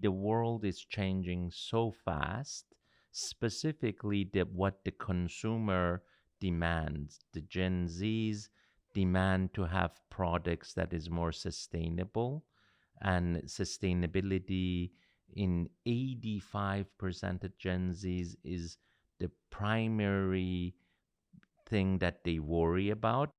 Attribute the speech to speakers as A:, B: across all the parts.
A: The world is changing so fast, specifically what the consumer demands. The Gen Zs demand to have products that is more sustainable, and sustainability in 85% of Gen Zs is the primary thing that they worry about.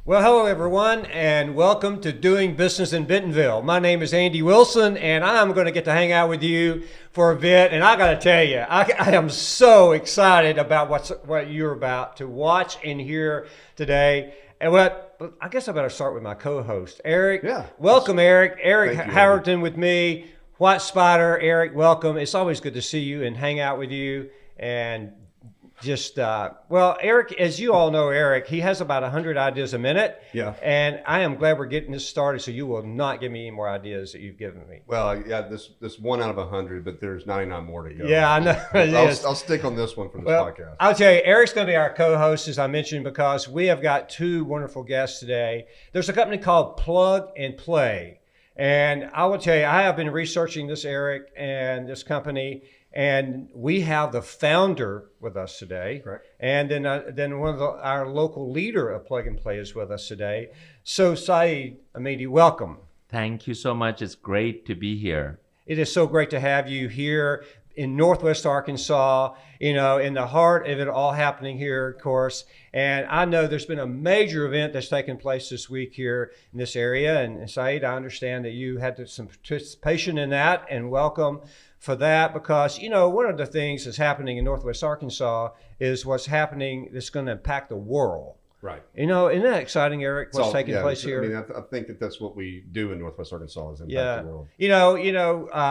B: Well, hello everyone, and welcome to Doing Business in Bentonville. My name is Andy Wilson, and I'm going to get to hang out with you for a bit. And I got to tell you, I am so excited about what you're about to watch and hear today. And I guess I better start with my co-host, Eric.
C: Yeah.
B: Welcome, Eric. Eric
C: Thank you,
B: Howerton with me. WhyteSpyder. Eric, welcome. It's always good to see you and hang out with you. And Eric, as you all know, Eric, he has about 100 ideas a minute.
C: Yeah.
B: And I am glad we're getting this started, so you will not give me any more ideas that you've given me.
C: Well, yeah, this one out of 100, but there's 99 more to go.
B: Yeah, I know.
C: I'll stick on this one for this podcast.
B: I'll tell you, Eric's going to be our co-host, as I mentioned, because we have got two wonderful guests today. There's a company called Plug and Play. And I will tell you, I have been researching this, Eric, and this company. And we have the founder with us today.
C: Correct.
B: And then one of our local leader of Plug and Play is with us today. So Saeed, Amidi, welcome.
A: Thank you so much. It's great to be here.
B: It is so great to have you here in Northwest Arkansas, in the heart of it all happening here, of course. And I know there's been a major event that's taken place this week here in this area. And Saeed, I understand that you had some participation in that, and welcome for that, because one of the things that's happening in Northwest Arkansas is what's happening that's going to impact the world.
C: Right.
B: Isn't that exciting, Eric, what's taking place here?
C: I mean, I think that's what we do in Northwest Arkansas is impact the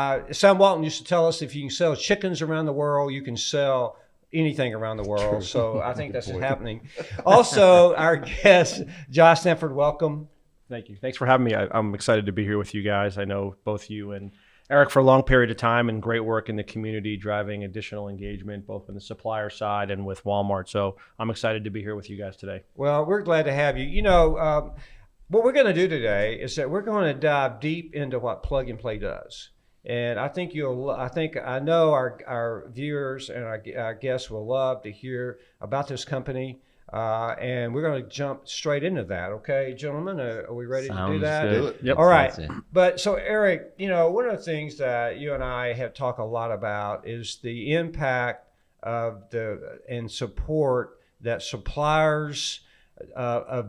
C: world.
B: Sam Walton used to tell us if you can sell chickens around the world, you can sell anything around the world. So I think that's happening. Also, our guest, Josh Sanford, welcome.
D: Thank you. Thanks for having me. I'm excited to be here with you guys. I know both you and Eric for a long period of time, and great work in the community, driving additional engagement, both on the supplier side and with Walmart. So I'm excited to be here with you guys today.
B: Well, we're glad to have you. What we're going to do today is that we're going to dive deep into what Plug and Play does. And I know our viewers and our guests will love to hear about this company. And we're going to jump straight into that. Okay, gentlemen, are we ready to do that?
A: Good.
D: Yep.
B: All right. But so Eric, one of the things that you and I have talked a lot about is the impact and support that suppliers of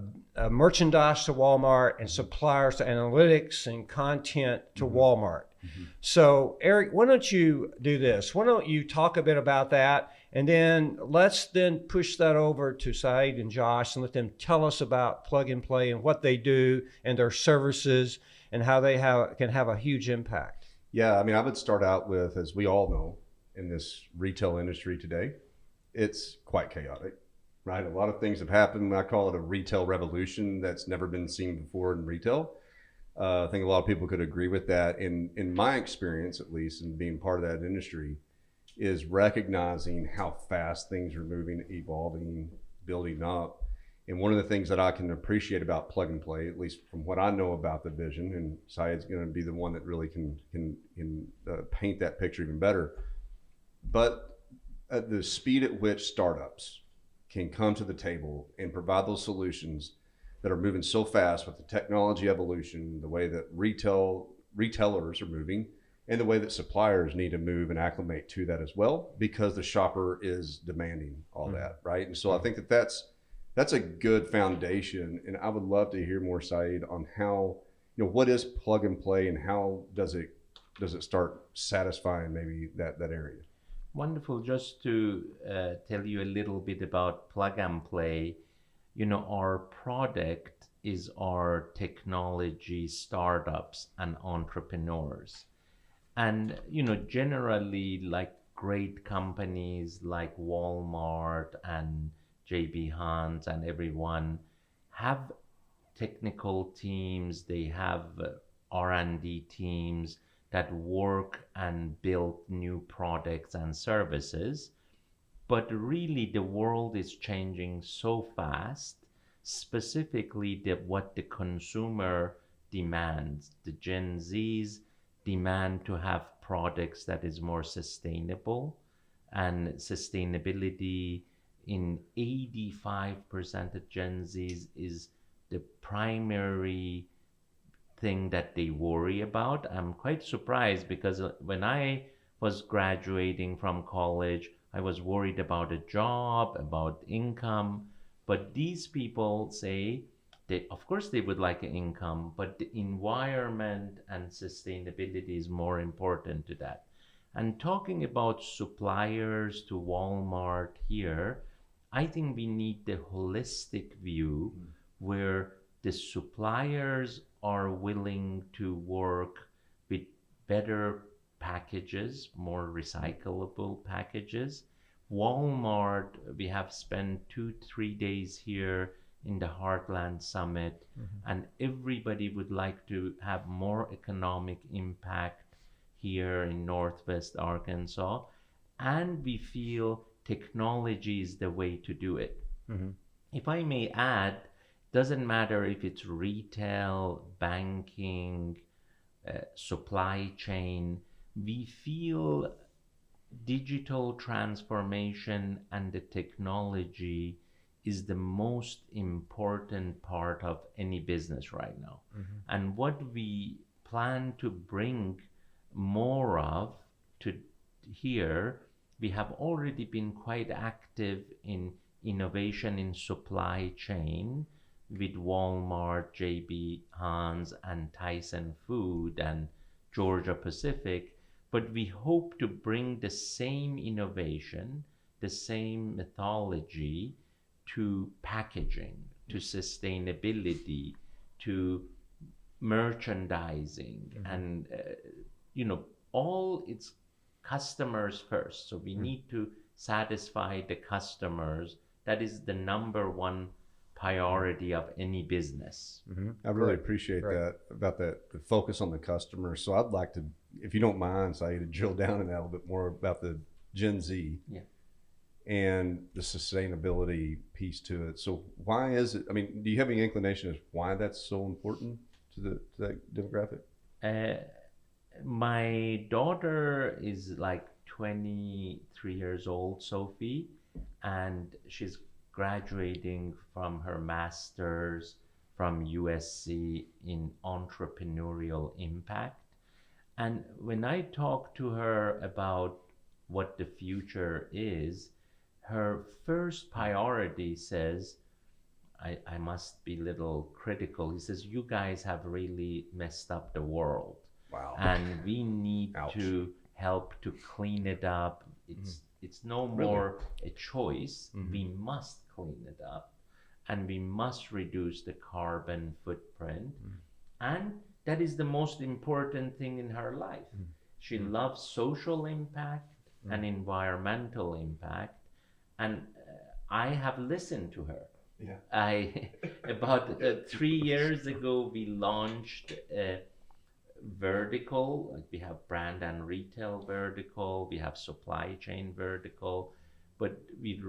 B: merchandise to Walmart and suppliers to analytics and content to Walmart. Mm-hmm. So Eric, why don't you do this? Why don't you talk a bit about that? And then let's push that over to Saeed and Josh and let them tell us about Plug and Play and what they do and their services and how they can have a huge impact.
C: Yeah, I mean, I would start out with, as we all know, in this retail industry today, it's quite chaotic, right? A lot of things have happened. I call it a retail revolution that's never been seen before in retail. I think a lot of people could agree with that. In my experience, at least, in being part of that industry, is recognizing how fast things are moving, evolving, building up. And one of the things that I can appreciate about Plug and Play, at least from what I know about the vision, and Saeed's going to be the one that really can paint that picture even better, but at the speed at which startups can come to the table and provide those solutions that are moving so fast with the technology evolution, the way that retailers are moving, and the way that suppliers need to move and acclimate to that as well, because the shopper is demanding all that, right? And so I think that's a good foundation, and I would love to hear more, Saeed, on how, what is Plug and Play and how does it start satisfying maybe that area?
A: Wonderful. Just to tell you a little bit about Plug and Play, our product is our technology startups and entrepreneurs. And, generally, like great companies like Walmart and J.B. Hunt and everyone have technical teams, they have R&D teams that work and build new products and services. but really the world is changing so fast, specifically what the consumer demands. The Gen Zs demand to have products that is more sustainable, and sustainability in 85% of Gen Zs is the primary thing that they worry about. I'm quite surprised because when I was graduating from college, I was worried about a job, about income. But these people say they, of course, they would like an income, but the environment and sustainability is more important to that. And talking about suppliers to Walmart here, I think we need the holistic view where the suppliers are willing to work with better packages, more recyclable packages. Walmart, we have spent 2-3 days here in the Heartland Summit, and everybody would like to have more economic impact here in Northwest Arkansas, and we feel technology is the way to do it. If I may add, doesn't matter if it's retail, banking, supply chain, we feel digital transformation and the technology is the most important part of any business right now. And what we plan to bring more of to here, we have already been quite active in innovation in supply chain with Walmart, JB Hans, and Tyson Food, and Georgia Pacific. But we hope to bring the same innovation, the same methodology to packaging, to sustainability, to merchandising, and all its customers first. So we need to satisfy the customers. That is the number one priority of any business.
C: I really appreciate that, about the focus on the customer. So I'd like to, if you don't mind, Saeed, to drill down in that a little bit more about the Gen Z and the sustainability piece to it. So why is it, I mean, do you have any inclination as why that's so important to that demographic?
A: My daughter is like 23 years old, Sophie, and she's graduating from her master's from USC in entrepreneurial impact. And when I talk to her about what the future is, her first priority says, I must be a little critical. He says, you guys have really messed up the world.
C: Wow.
A: And we need to help to clean it up. It's no more a choice. We must clean it up, and we must reduce the carbon footprint. And that is the most important thing in her life. She loves social impact and environmental impact. And I have listened to her. About 3 years ago, we launched a vertical, like we have brand and retail vertical, we have supply chain vertical, but we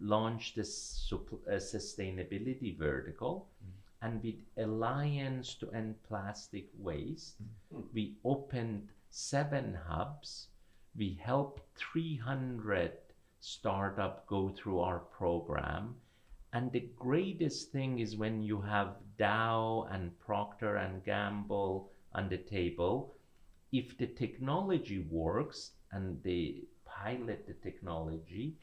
A: launched a sustainability vertical, and with Alliance to End Plastic Waste, we opened 7 hubs. We helped 300 startups go through our program. And the greatest thing is when you have Dow and Procter and Gamble on the table, if the technology works and they pilot the technology,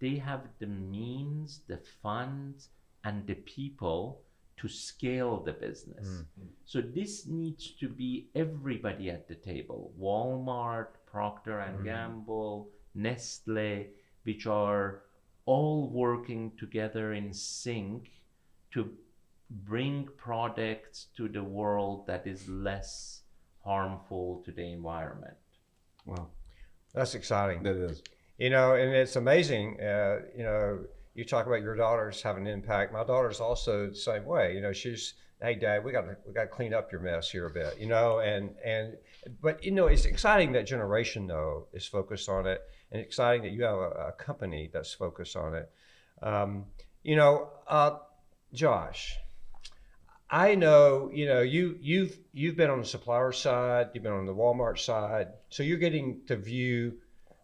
A: they have the means, the funds, and the people to scale the business. So this needs to be everybody at the table. Walmart, Procter and Gamble, Nestle, which are all working together in sync to bring products to the world that is less harmful to the environment.
C: Wow.
B: That's exciting.
C: That is.
B: And it's amazing. You talk about your daughters having an impact. My daughter's also the same way. She's, hey, Dad, we got to clean up your mess here a bit. But it's exciting that generation though is focused on it. and exciting that you have a company that's focused on it. You know, Josh, I know, you know, you've been on the supplier side, you've been on the Walmart side, so you're getting to view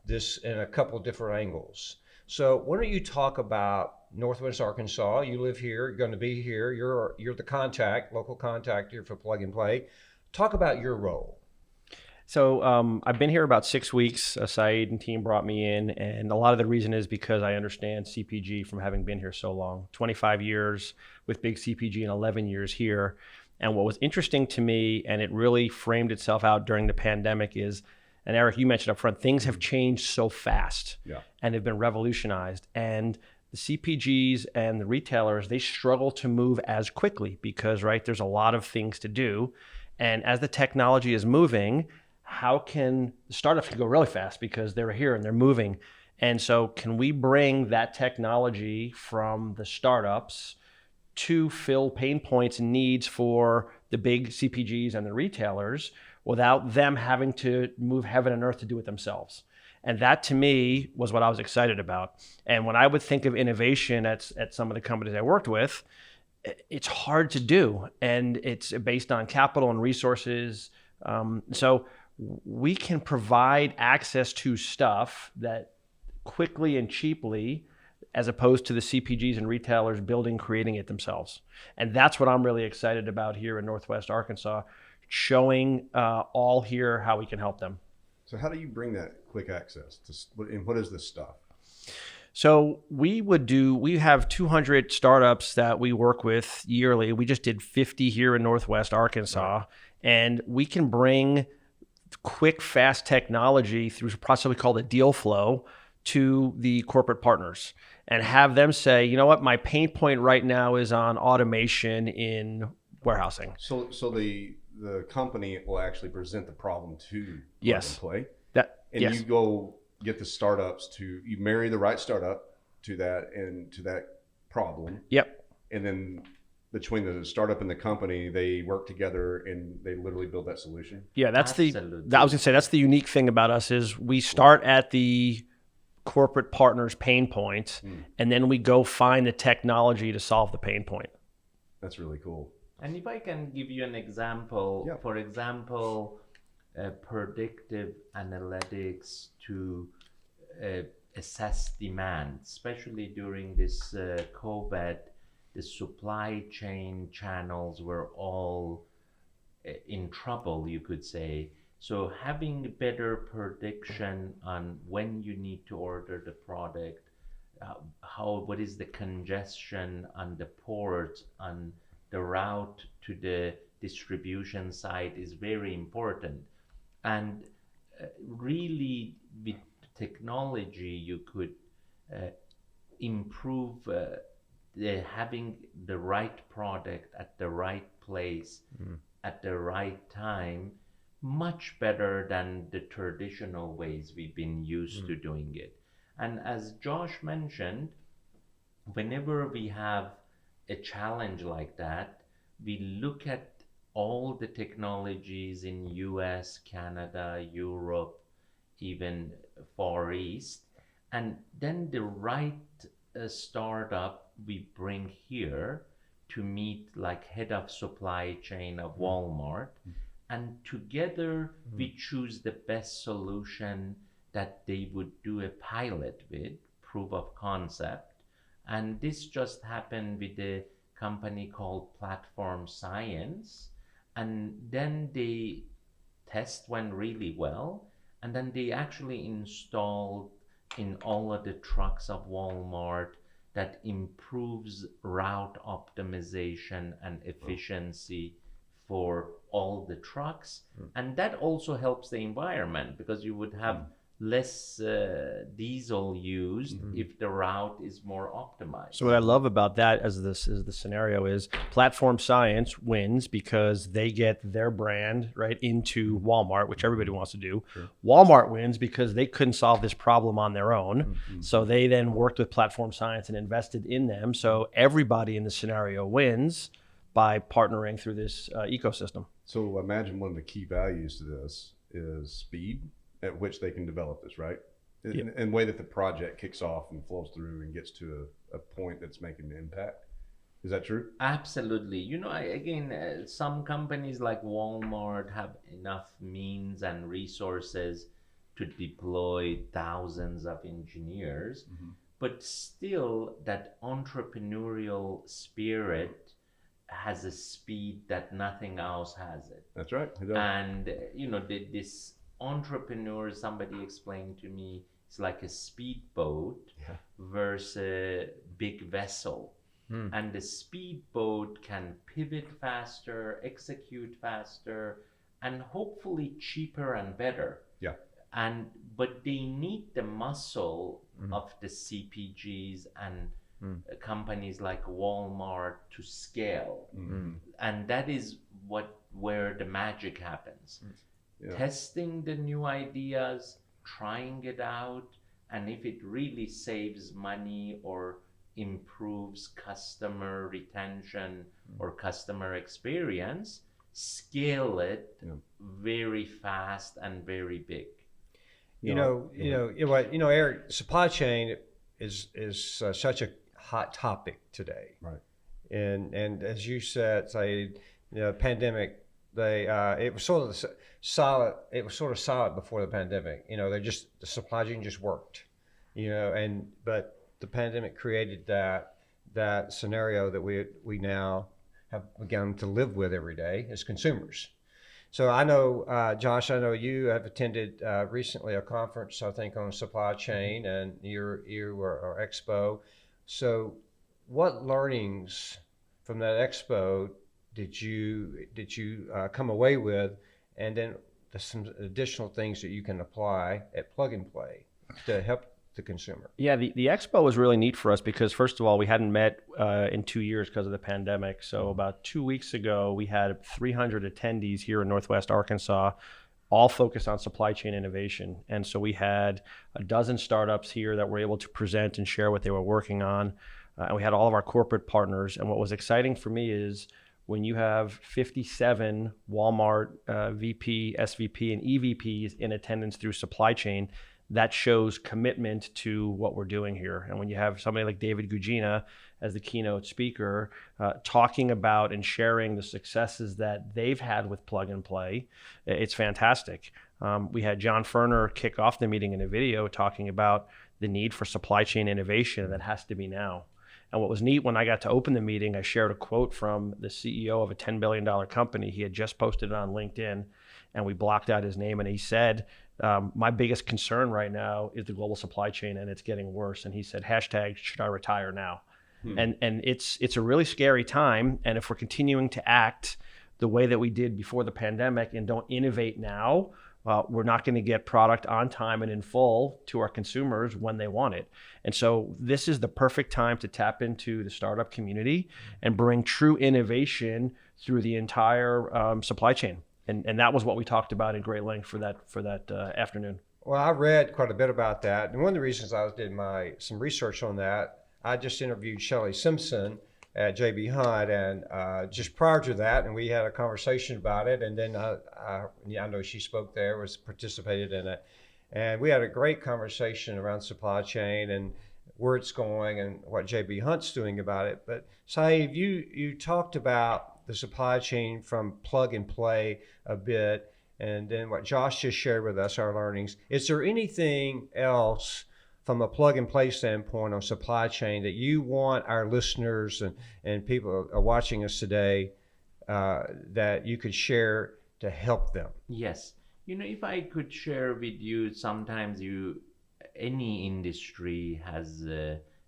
B: this in a couple of different angles. So why don't you talk about Northwest Arkansas? You live here, you're going to be here, you're the contact, local contact here for Plug and Play. Talk about your role.
D: So I've been here about 6 weeks. Saeed and team brought me in, and a lot of the reason is because I understand CPG from having been here so long. 25 years with big CPG and 11 years here. And what was interesting to me, and it really framed itself out during the pandemic, is, and Eric, you mentioned up front, things have changed so fast, and they've been revolutionized. And the CPGs and the retailers, they struggle to move as quickly because, right, there's a lot of things to do. And as the technology is moving, how can the startups can go really fast because they're here and they're moving. And so can we bring that technology from the startups to fill pain points and needs for the big CPGs and the retailers without them having to move heaven and earth to do it themselves? And that to me was what I was excited about. And when I would think of innovation at some of the companies I worked with, it's hard to do. And it's based on capital and resources. So we can provide access to stuff that quickly and cheaply, as opposed to the CPGs and retailers building, creating it themselves. And that's what I'm really excited about here in Northwest Arkansas, showing all here how we can help them.
C: So how do you bring that quick access to, and what is this stuff?
D: So we have 200 startups that we work with yearly. We just did 50 here in Northwest Arkansas, right. And we can bring quick, fast technology through a process we call the deal flow to the corporate partners and have them say, you know what, my pain point right now is on automation in warehousing.
C: So the company will actually present the problem to
D: yes.
C: Play. And
D: yes.
C: You go get the startups you marry the right startup to that problem.
D: Yep.
C: And then between the startup and the company, they work together and they literally build that solution.
D: Yeah, I was gonna say that's the unique thing about us is we start at the corporate partner's pain point, and then we go find the technology to solve the pain point.
C: That's really cool.
A: And if I can give you an example, for example, predictive analytics to assess demand, especially during this COVID, the supply chain channels were all in trouble, you could say. So having better prediction on when you need to order the product, what is the congestion on the port, on the route to the distribution site is very important. And really with technology, you could improve having the right product at the right place at the right time much better than the traditional ways we've been used to doing it. And as Josh mentioned, whenever we have a challenge like that, we look at all the technologies in US, Canada, Europe, even Far East, and then the right startup we bring here to meet like head of supply chain of Walmart, and together we choose the best solution that they would do a pilot with, proof of concept. And this just happened with a company called Platform Science. And then the test went really well. And then they actually installed in all of the trucks of Walmart that improves route optimization and efficiency for all the trucks. And that also helps the environment because you would have less diesel used if the route is more optimized.
D: So what I love about that as the scenario is Platform Science wins because they get their brand right into Walmart, which everybody wants to do. Sure. Walmart wins because they couldn't solve this problem on their own. So they then worked with Platform Science and invested in them. So everybody in the scenario wins by partnering through this ecosystem.
C: So imagine one of the key values to this is speed at which they can develop this, right? in a way that the project kicks off and flows through and gets to a point that's making an impact. Is that true?
A: Absolutely. Some companies like Walmart have enough means and resources to deploy thousands of engineers, but still that entrepreneurial spirit has a speed that nothing else has it.
C: That's right.
A: And this entrepreneur, somebody explained to me, it's like a speedboat versus a big vessel. And the speedboat can pivot faster, execute faster, and hopefully cheaper and better.
C: Yeah.
A: But they need the muscle of the CPGs and companies like Walmart to scale. And that is where the magic happens.
C: Yeah.
A: Testing the new ideas, trying it out, and if it really saves money or improves customer retention or customer experience, scale it very fast and very big.
B: Eric, supply chain is such a hot topic today.
C: Right.
B: And as you said, pandemic, it was sort of solid. It was sort of solid before the pandemic. The supply chain just worked. But the pandemic created that scenario that we now have begun to live with every day as consumers. So I know, Josh, I know you have attended recently a conference, I think, on supply chain, and you were our expo. So what learnings from that expo did you come away with, and then some additional things that you can apply at Plug and Play to help the consumer?
D: Yeah, the expo was really neat for us because, first of all, we hadn't met in 2 years because of the pandemic. So about 2 weeks ago, we had 300 attendees here in Northwest Arkansas, all focused on supply chain innovation. And so we had a dozen startups here that were able to present and share what they were working on. And we had all of our corporate partners. And what was exciting for me is when you have 57 Walmart VP, SVP, and EVPs in attendance through supply chain, that shows commitment to what we're doing here. And when you have somebody like David Gugina as the keynote speaker, talking about and sharing the successes that they've had with Plug and Play, it's fantastic. We had John Ferner kick off the meeting in a video talking about the need for supply chain innovation that has to be now. And what was neat, when I got to open the meeting, I shared a quote from the CEO of a $10 billion company. He had just posted it on LinkedIn, and we blocked out his name, and he said, my biggest concern right now is the global supply chain, and it's getting worse. And he said, # should I retire now? And it's a really scary time. And if we're continuing to act the way that we did before the pandemic and don't innovate now, we're not going to get product on time and in full to our consumers when they want it. And so this is the perfect time to tap into the startup community and bring true innovation through the entire supply chain. And that was what we talked about in great length for that afternoon.
B: Well, I read quite a bit about that. And one of the reasons I did some research on that, I just interviewed Shelley Simpson at JB Hunt, and just prior to that, and we had a conversation about it. And then I know she spoke there, participated in it. And we had a great conversation around supply chain and where it's going and what JB Hunt's doing about it. But Saeed, you talked about the supply chain from Plug and Play a bit, and then what Josh just shared with us, our learnings. Is there anything else from a Plug and Play standpoint on supply chain that you want our listeners and people are watching us today that you could share to help them?
A: Yes. If I could share with you, sometimes any industry has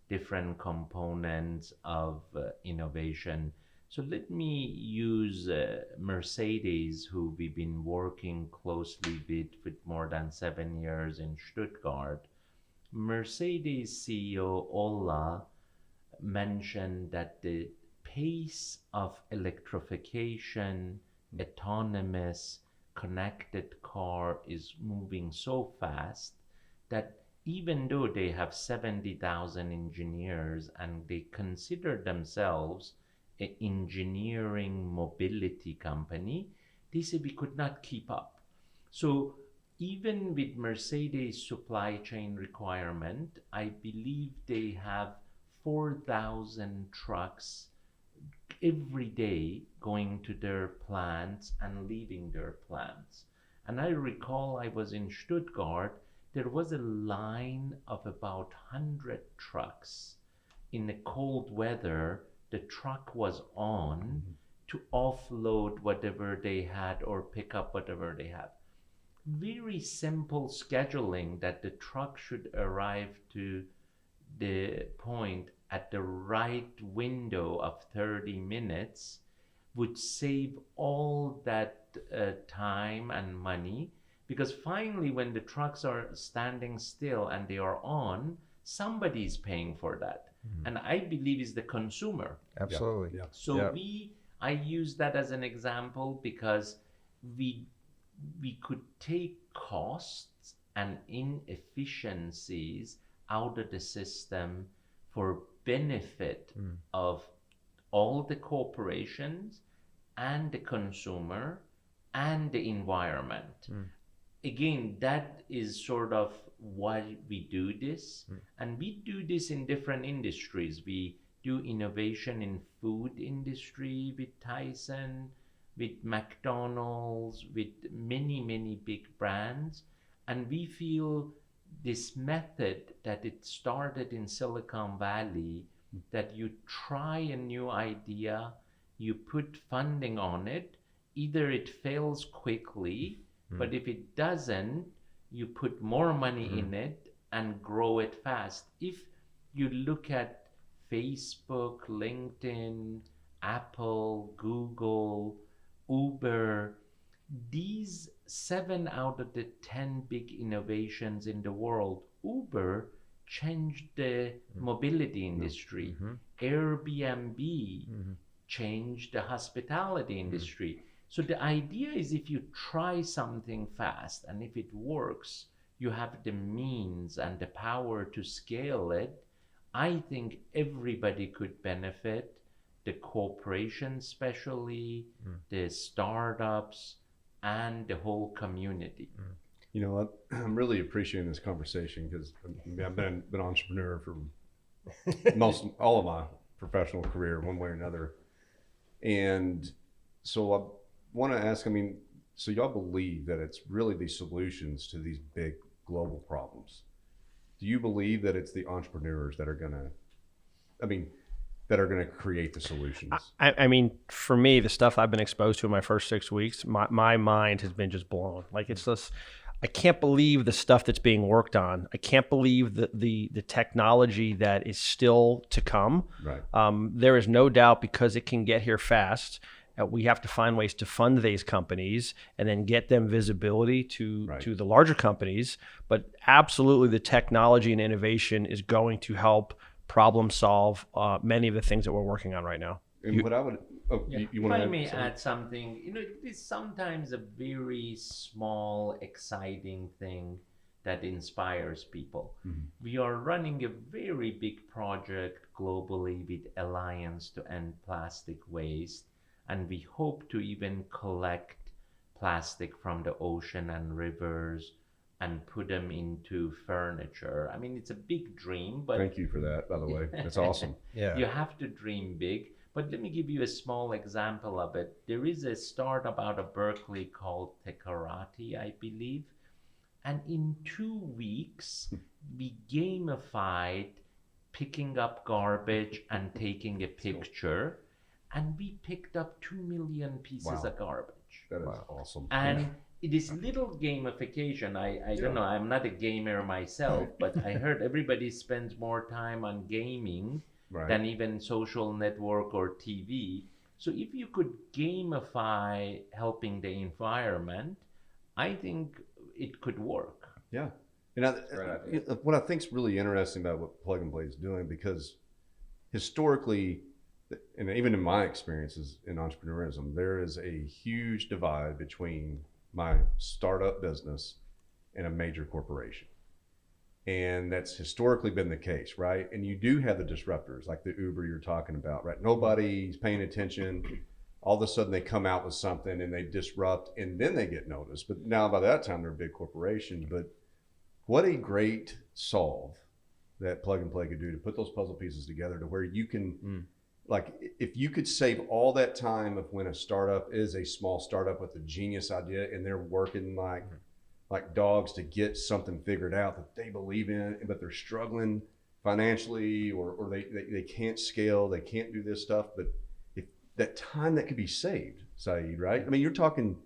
A: different components of innovation. So let me use Mercedes, who we've been working closely with more than 7 years in Stuttgart. Mercedes CEO Ola mentioned that the pace of electrification, autonomous, connected car is moving so fast that even though they have 70,000 engineers and they consider themselves an engineering mobility company, they said we could not keep up. So even with Mercedes supply chain requirement, I believe they have 4,000 trucks every day going to their plants and leaving their plants. And I recall I was in Stuttgart, there was a line of about 100 trucks. In the cold weather, the truck was on to offload whatever they had or pick up whatever they have. Very simple scheduling that the truck should arrive to the point at the right window of 30 minutes would save all that time and money, because finally when the trucks are standing still and they are on, somebody's paying for that. And I believe is the consumer.
B: Absolutely.
C: Yeah.
A: So I use that as an example because we could take costs and inefficiencies out of the system for benefit of all the corporations and the consumer and the environment. Again, that is sort of why we do this. And we do this in different industries. We do innovation in food industry with Tyson, with McDonald's, with many big brands. And we feel this method that it started in Silicon Valley, that you try a new idea, you put funding on it, either it fails quickly, but if it doesn't, you put more money in it and grow it fast. If you look at Facebook, LinkedIn, Apple, Google, Uber, these 7 out of the 10 big innovations in the world, Uber changed the mobility industry. Airbnb changed the hospitality industry. So the idea is if you try something fast and if it works, you have the means and the power to scale it. I think everybody could benefit, the corporations especially, the startups, and the whole community.
C: You know what? I'm really appreciating this conversation because I've been an entrepreneur for all of my professional career, one way or another. And so I want to ask, so y'all believe that it's really the solutions to these big global problems. Do you believe that it's the entrepreneurs that are going to create the solutions?
D: I mean, for me, the stuff I've been exposed to in my first 6 weeks, my mind has been just blown. Like, it's just, I can't believe the stuff that's being worked on. I can't believe the technology that is still to come.
C: Right.
D: There is no doubt, because it can get here fast, we have to find ways to fund these companies and then get them visibility to the larger companies. But absolutely, the technology and innovation is going to help problem solve many of the things that we're working on right now.
C: And what I would, you want to
A: If I may add something, it is sometimes a very small, exciting thing that inspires people. We are running a very big project globally with Alliance to End Plastic Waste, and we hope to even collect plastic from the ocean and rivers and put them into furniture. I mean, it's a big dream, but
C: thank you for that, by the way. That's awesome.
B: Yeah.
A: You have to dream big. But let me give you a small example of it. There is a startup out of Berkeley called Tekarati, I believe. And in 2 weeks, we gamified picking up garbage and taking a picture. And we picked up 2 million pieces of garbage.
C: That is awesome.
A: And it is little gamification. I don't know, I'm not a gamer myself, but I heard everybody spends more time on gaming than even social network or TV. So if you could gamify helping the environment, I think it could work.
C: Yeah. And what I think is really interesting about what Plug and Play is doing, because historically, and even in my experiences in entrepreneurism, there is a huge divide between my startup business and a major corporation. And that's historically been the case, right? And you do have the disruptors like the Uber you're talking about, right? Nobody's paying attention. all of a sudden they come out with something and they disrupt and then they get noticed. But now by that time they're a big corporation. But what a great solve that Plug and Play could do to put those puzzle pieces together to where you can, like, if you could save all that time of when a startup is a small startup with a genius idea and they're working like dogs to get something figured out that they believe in, but they're struggling financially or they can't scale, they can't do this stuff. But if that time that could be saved, Saeed, right? I mean, you're talking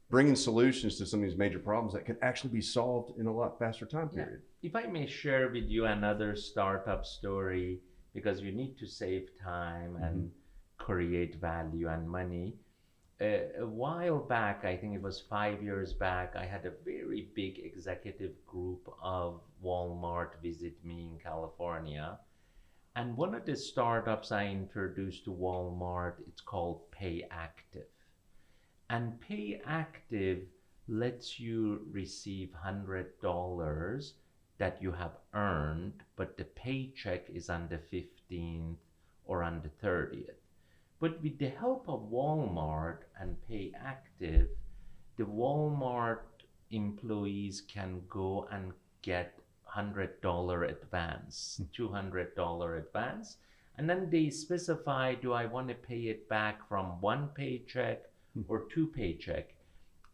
C: bringing solutions to some of these major problems that could actually be solved in a lot faster time period.
A: If I may share with you another startup story, because you need to save time and create value and money. A while back, I think it was 5 years back, I had a very big executive group of Walmart visit me in California. And one of the startups I introduced to Walmart, it's called Pay Active. And Pay Active lets you receive $100 that you have earned, but the paycheck is on the 15th or on the 30th. But with the help of Walmart and Pay Active, the Walmart employees can go and get $100 advance, $200 advance, and then they specify, do I want to pay it back from one paycheck or two paycheck?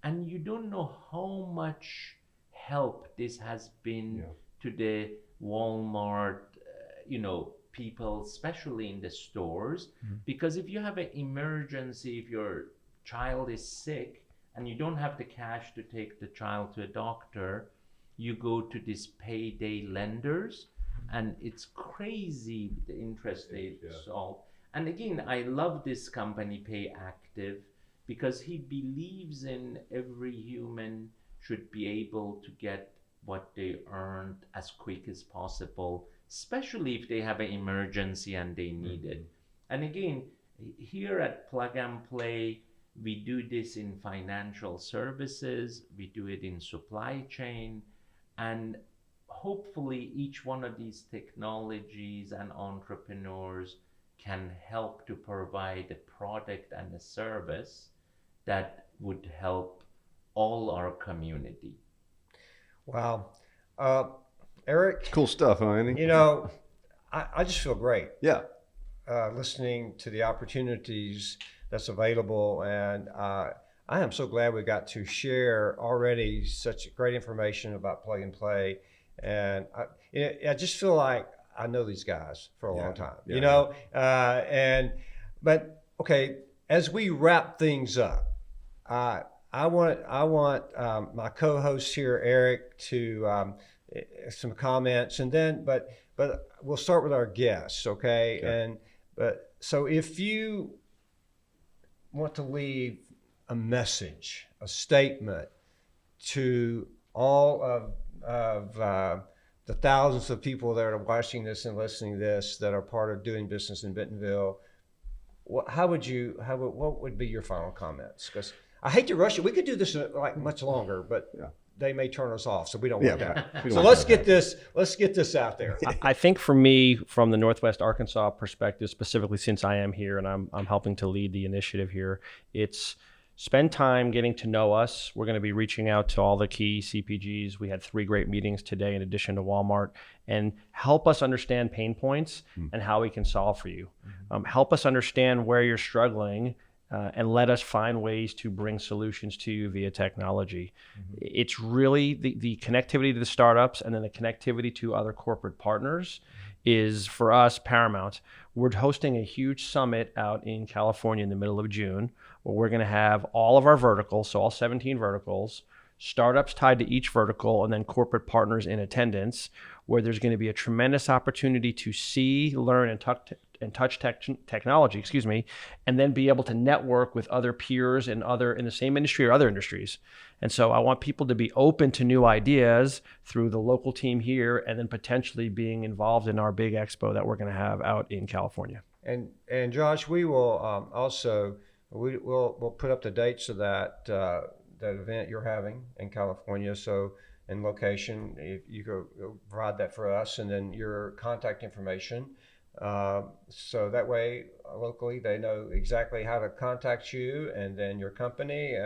A: And you don't know how much help this has been to the Walmart, people, especially in the stores. Because if you have an emergency, if your child is sick and you don't have the cash to take the child to a doctor, you go to these payday lenders, and it's crazy the interest they solve. And again, I love this company, Pay Active, because he believes in every human should be able to get what they earned as quick as possible, especially if they have an emergency and they need it. And again, here at Plug and Play, we do this in financial services, we do it in supply chain, and hopefully each one of these technologies and entrepreneurs can help to provide a product and a service that would help all our community.
B: Wow. Eric?
C: Cool stuff, huh, Andy?
B: I just feel great.
C: Yeah.
B: Listening to the opportunities that's available. And I am so glad we got to share already such great information about Plug and Play. And I just feel like I know these guys for a long time, but okay, as we wrap things up, I want my co-host here, Eric, to some comments, and then but we'll start with our guests, okay? So if you want to leave a message, a statement to all of the thousands of people that are watching this and listening to this that are part of doing business in Bentonville, what would be your final comments? Because I hate to rush it. We could do this like much longer, but they may turn us off, so we don't want that. So let's get this out there.
D: I think for me, from the Northwest Arkansas perspective, specifically since I am here and I'm helping to lead the initiative here, it's spend time getting to know us. We're going to be reaching out to all the key CPGs. We had 3 great meetings today in addition to Walmart, and help us understand pain points and how we can solve for you. Help us understand where you're struggling, and let us find ways to bring solutions to you via technology. It's really the connectivity to the startups and then the connectivity to other corporate partners is, for us, paramount. We're hosting a huge summit out in California in the middle of June, where we're going to have all of our verticals, so all 17 verticals, startups tied to each vertical, and then corporate partners in attendance, where there's going to be a tremendous opportunity to see, learn, and touch technology, and then be able to network with other peers in the same industry or other industries. And so I want people to be open to new ideas through the local team here, and then potentially being involved in our big expo that we're going to have out in California.
B: And Josh, we will we'll put up the dates of that event you're having in California. So, in location, if you go provide that for us, and then your contact information. So that way, locally, they know exactly how to contact you and then your company,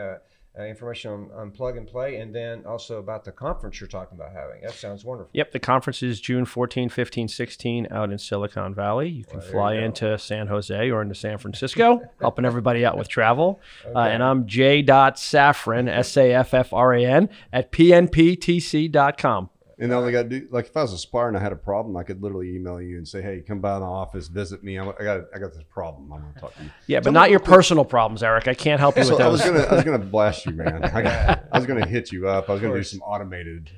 B: information on Plug and Play, and then also about the conference you're talking about having. That sounds wonderful.
D: Yep, the conference is June 14, 15, 16 out in Silicon Valley. You can
B: Well, there
D: fly
B: you go.
D: into San Jose or into San Francisco, helping everybody out with travel.
B: Okay.
D: And I'm j.saffran, S-A-F-F-R-A-N, at pnptc.com.
C: And all they got to do, like if I was a supplier and I had a problem, I could literally email you and say, "Hey, come by my office, visit me. I got this problem. I want to talk to you."
D: Yeah, but
C: Tell me
D: not your
C: real quick-
D: personal problems, Eric. I can't help you with
C: So I
D: those.
C: was gonna blast you, man. I was gonna hit you up. I was gonna do some automated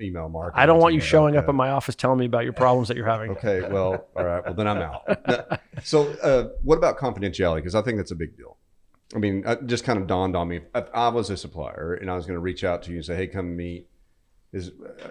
C: email marketing.
D: I don't want you
C: something
D: showing
C: like
D: up
C: that.
D: in my office telling me about your problems that you're having.
C: Okay, well, all right. Well, then I'm out. So, what about confidentiality? Because I think that's a big deal. I mean, it just kind of dawned on me. If I was a supplier and I was going to reach out to you and say, "Hey, come meet,"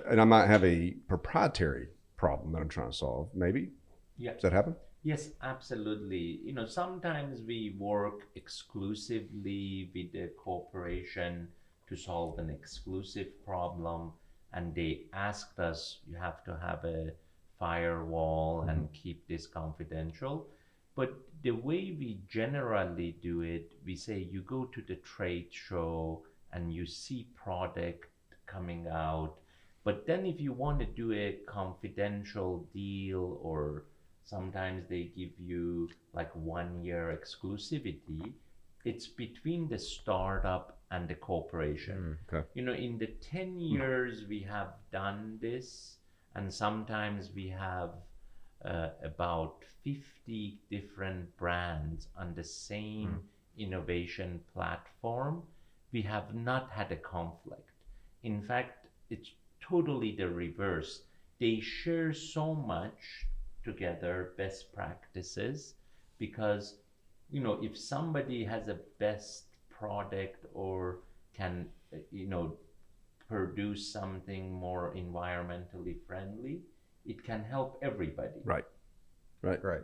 C: and I might have a proprietary problem that I'm trying to solve. Maybe.
A: Yeah.
C: Does that happen?
A: Yes, absolutely. Sometimes we work exclusively with the corporation to solve an exclusive problem, and they asked us, you have to have a firewall and keep this confidential. But the way we generally do it, we say you go to the trade show and you see product coming out. But then if you want to do a confidential deal, or sometimes they give you like 1 year exclusivity, it's between the startup and the corporation.
C: Okay.
A: In the 10 years we have done this, and sometimes we have about 50 different brands on the same innovation platform. We have not had a conflict. In fact, it's totally the reverse. They share so much together, best practices, because if somebody has a best product or can produce something more environmentally friendly, it can help everybody.
C: Right.
B: Great.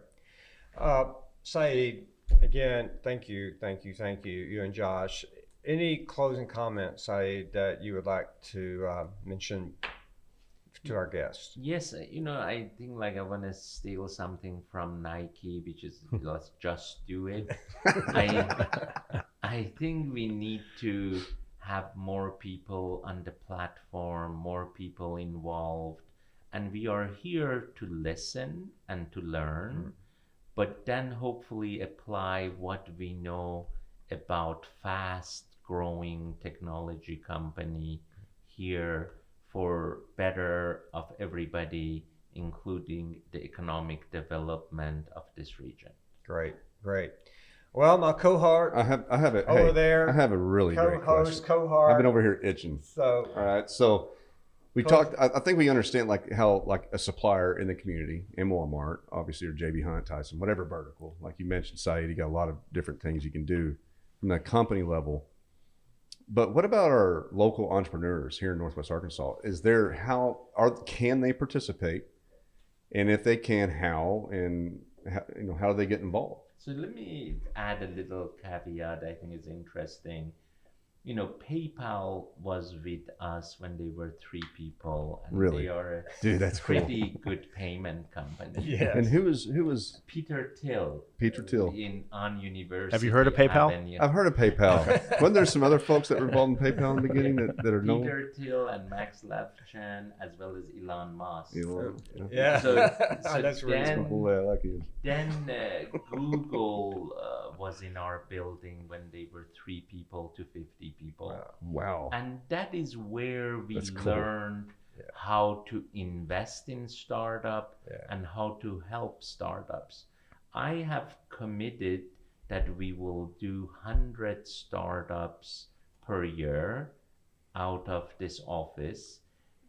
B: Saeed, again, thank you, you and Josh. Any closing comments, Saeed, that you would like to mention to our guests?
A: Yes, I think like I want to steal something from Nike, which is let's just do it. I think we need to have more people on the platform, more people involved, and we are here to listen and to learn, but then hopefully apply what we know about fast growing technology company here for better of everybody, including the economic development of this region.
B: Great. Well, my cohort
C: I have it
B: over there.
C: I have a really great
B: co-host,
C: question.
B: cohort.
C: I've been over here itching.
B: So,
C: All right. So we talked. I think we understand like how like a supplier in the community in Walmart, obviously, or JB Hunt, Tyson, whatever vertical. Like you mentioned, Saeed, you got a lot of different things you can do from the company level. But what about our local entrepreneurs here in Northwest Arkansas? Can they participate? And if they can, how? And how do they get involved?
A: So let me add a little caveat I think is interesting. PayPal was with us when they were 3 people, and
C: Really?
A: they are
C: Dude, that's
A: a
C: cool.
A: pretty good payment company.
B: yes.
C: And who was
A: Peter Thiel.
C: Peter Thiel?
A: On University.
D: Have you heard of PayPal?
C: I've heard of PayPal. Wasn't there some other folks that were involved in PayPal in the beginning that are known?
A: Peter Thiel and Max Levchin, as well as Elon Musk.
B: Yeah.
A: So
B: That's really
A: then-
B: cool.
C: Cool, I like it.
A: Then Google was in our building when they were 3 people to 50 people.
C: Wow.
A: And that is where we
C: That's cool.
A: learned how to invest in startup and how to help startups. I have committed that we will do 100 startups per year out of this office.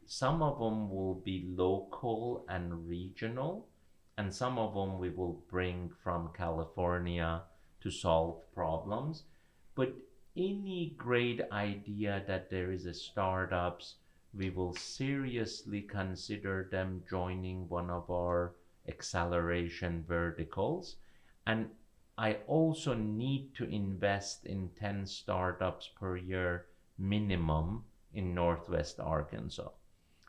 A: Some of them will be local and regional, and some of them we will bring from California to solve problems. But any great idea that there is a startups, we will seriously consider them joining one of our acceleration verticals. And I also need to invest in 10 startups per year minimum in Northwest Arkansas.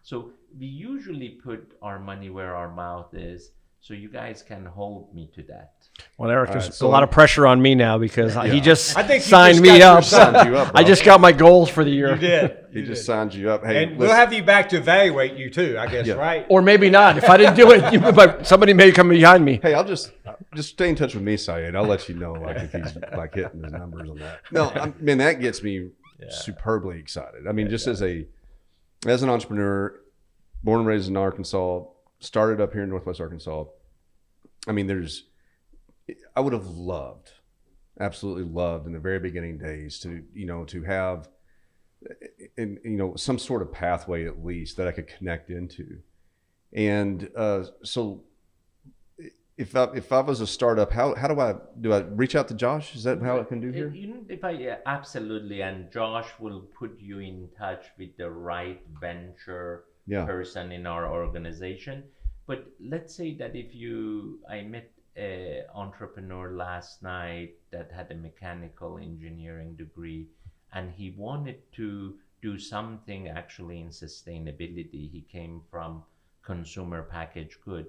A: So we usually put our money where our mouth is. So you guys can hold me to that.
D: Well, Eric,
C: All
D: there's
C: right, so
D: a lot of pressure on me now because he just
B: I think you
D: signed
B: just
D: me
B: got
D: up.
C: Signed you up,
D: I
C: bro.
D: just got my goals for the year.
B: You did.
C: He
B: You
C: just
B: did.
C: signed you up. Hey,
B: And we'll have you back to evaluate you too, I guess,
C: Yeah.
B: right?
D: Or maybe not. If I didn't do it, but somebody may come behind me.
C: Hey, I'll just stay in touch with me, Saeed. I'll let you know like if he's like hitting his numbers on that. No, I mean that gets me superbly excited. I mean, just as an entrepreneur, born and raised in Arkansas, started up here in Northwest Arkansas. I mean, I would have absolutely loved in the very beginning days to have, some sort of pathway at least that I could connect into. And so if I was a startup, how do I reach out to Josh? Is that how I can do here?
A: Absolutely, and Josh will put you in touch with the right venture person in our organization. But let's say that I met an entrepreneur last night that had a mechanical engineering degree, and he wanted to do something actually in sustainability. He came from consumer packaged good.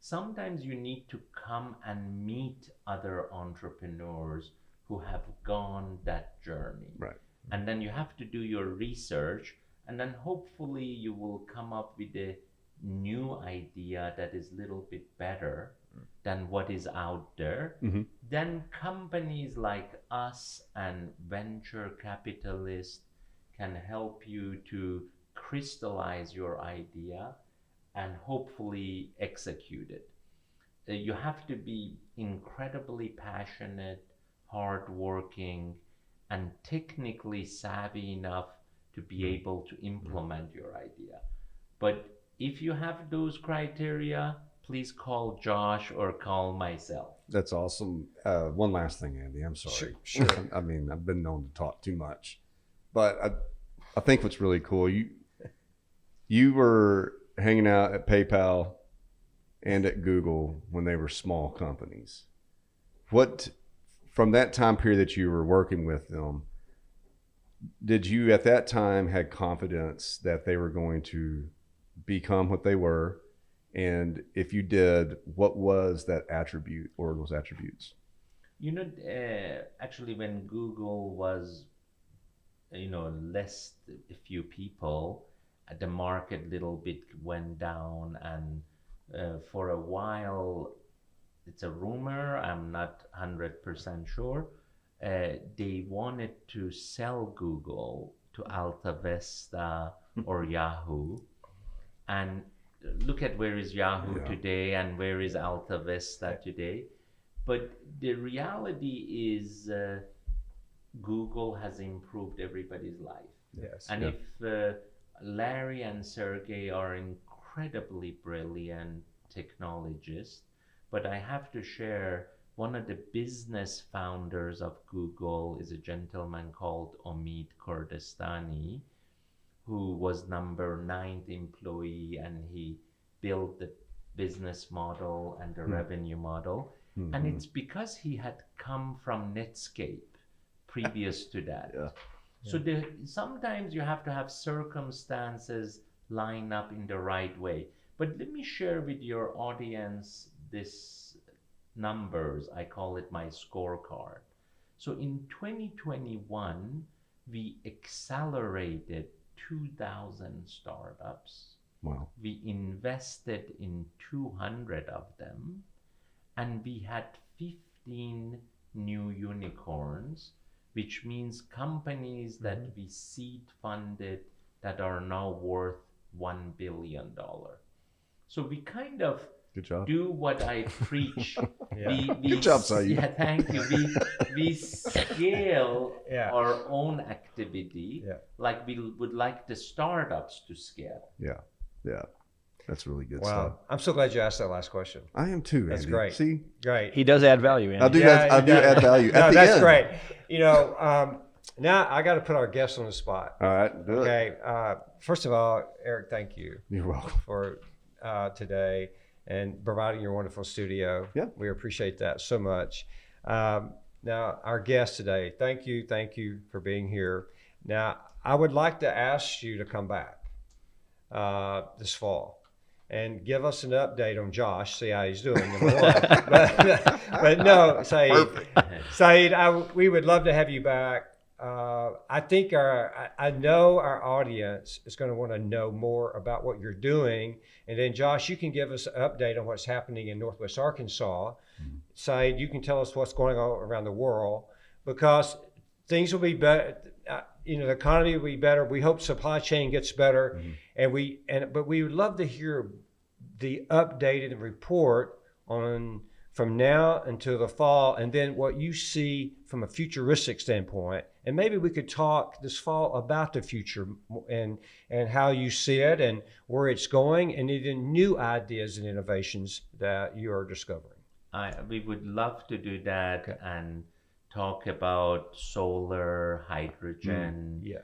A: Sometimes you need to come and meet other entrepreneurs who have gone that journey.
C: Right.
A: And then you have to do your research, and then hopefully you will come up with a new idea that is a little bit better than what is out there.
C: Mm-hmm.
A: Then companies like us and venture capitalists can help you to crystallize your idea and hopefully execute it. You have to be incredibly passionate, hardworking, and technically savvy enough to be able to implement your idea. But if you have those criteria, please call Josh or call myself.
C: That's awesome. One last thing, Andy. I'm sorry.
B: Sure.
C: I mean, I've been known to talk too much, but I think what's really cool, you were hanging out at PayPal and at Google when they were small companies. What, from that time period that you were working with them, did you at that time had confidence that they were going to become what they were? And if you did, what was that attribute or those attributes?
A: Actually, when Google was, less a few people, the market little bit went down, and for a while, it's a rumor, I'm not 100% sure, they wanted to sell Google to Alta Vista or Yahoo. And look at where is Yahoo today and where is Alta Vista today. But the reality is Google has improved everybody's life.
B: Yes.
A: And if Larry and Sergey are incredibly brilliant technologists, but I have to share, one of the business founders of Google is a gentleman called Amidi, who was number 9th employee, and he built the business model and the revenue model. Mm-hmm. And it's because he had come from Netscape previous to that. So sometimes you have to have circumstances line up in the right way. But let me share with your audience this numbers. I call it my scorecard. So in 2021, we accelerated 2,000 startups.
C: Wow.
A: We invested in 200 of them, and we had 15 new unicorns, which means companies that we seed funded that are now worth $1 billion. So we kind of
C: Good job.
A: do what I preach.
C: Good job, Saeed.
A: Yeah, thank you. We scale our own activity like we would like the startups to scale.
C: Yeah. That's really good
B: Wow.
C: stuff.
B: I'm so glad you asked that last question.
C: I am too, Andy.
B: That's great.
C: See?
B: Great.
D: He does add value, Andy.
C: I do add value.
B: No,
C: at the
B: that's
C: end.
B: great. Now I got to put our guests on the spot.
C: All right. Do it.
B: Okay. First of all, Eric, thank you
C: You're welcome.
B: for today and providing your wonderful studio.
C: Yeah.
B: We appreciate that so much. Now, our guest today, thank you for being here. Now, I would like to ask you to come back this fall. and give us an update on Josh, see how he's doing, number one. but no, Saeed, we would love to have you back. I think I know our audience is going to want to know more about what you're doing. And then Josh, you can give us an update on what's happening in Northwest Arkansas. Saeed, you can tell us what's going on around the world, because things will be better. The economy will be better. We hope supply chain gets better. But we would love to hear the updated report on from now until the fall, and then what you see from a futuristic standpoint. And maybe we could talk this fall about the future and how you see it and where it's going, and even new ideas and innovations that you are discovering.
A: We would love to do that and talk about solar, hydrogen,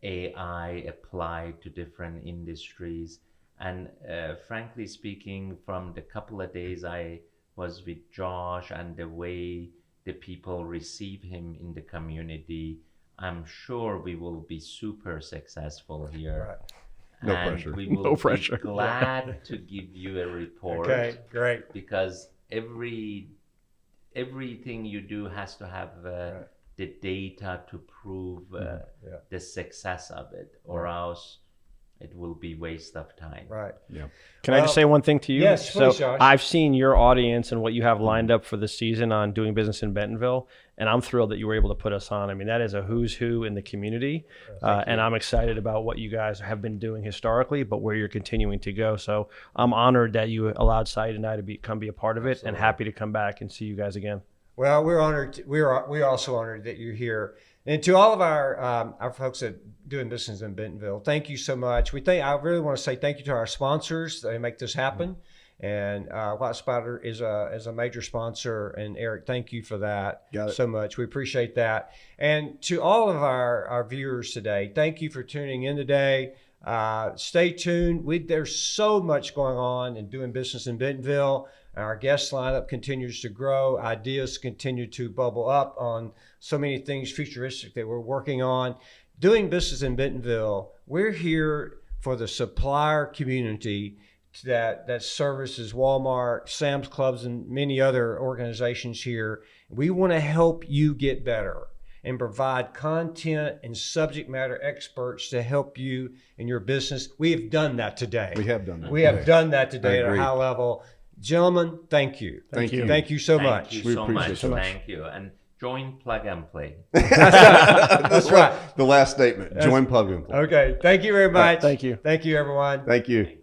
A: AI applied to different industries. And frankly speaking, from the couple of days I was with Josh and the way the people receive him in the community, I'm sure we will be super successful here.
B: Right.
C: No
A: and
C: pressure.
A: We will be glad to give you a report.
B: Okay, great.
A: Because everything you do has to have the data to prove the success of it, or else it will be waste of time.
B: Right.
C: Yeah.
D: Can I just say one thing to you?
B: Yes, please,
D: so
B: Josh.
D: I've seen your audience and what you have lined up for the season on doing business in Bentonville, and I'm thrilled that you were able to put us on. I mean, that is a who's who in the community, and I'm excited about what you guys have been doing historically, but where you're continuing to go. So I'm honored that you allowed Saeed and I to come be a part of it, and happy to come back and see you guys again.
B: Well, we're honored. We're also honored that you're here. And to all of our folks that doing business in Bentonville, thank you so much. I really want to say thank you to our sponsors. They make this happen. And WhyteSpyder is a major sponsor. And Eric, thank you for that so much. We appreciate that. And to all of our viewers today, thank you for tuning in today. Stay tuned. There's so much going on in doing business in Bentonville. Our guest lineup continues to grow. Ideas continue to bubble up on so many things futuristic that we're working on. Doing business in Bentonville, we're here for the supplier community that services Walmart, Sam's Clubs, and many other organizations here. We want to help you get better and provide content and subject matter experts to help you in your business. We have done that today.
C: We have done that.
B: We have done that today at a
C: Agreed.
B: high level. Gentlemen, thank you.
C: Thank you.
B: Thank you so much.
A: Thank
C: We
A: you so
C: appreciate
A: much.
C: it so much.
A: Thank you. And join Plug and Play.
B: That's right.
C: The last statement. Join Plug and Play.
B: Okay. Thank you very much.
D: Thank you.
B: Thank you, everyone.
C: Thank you.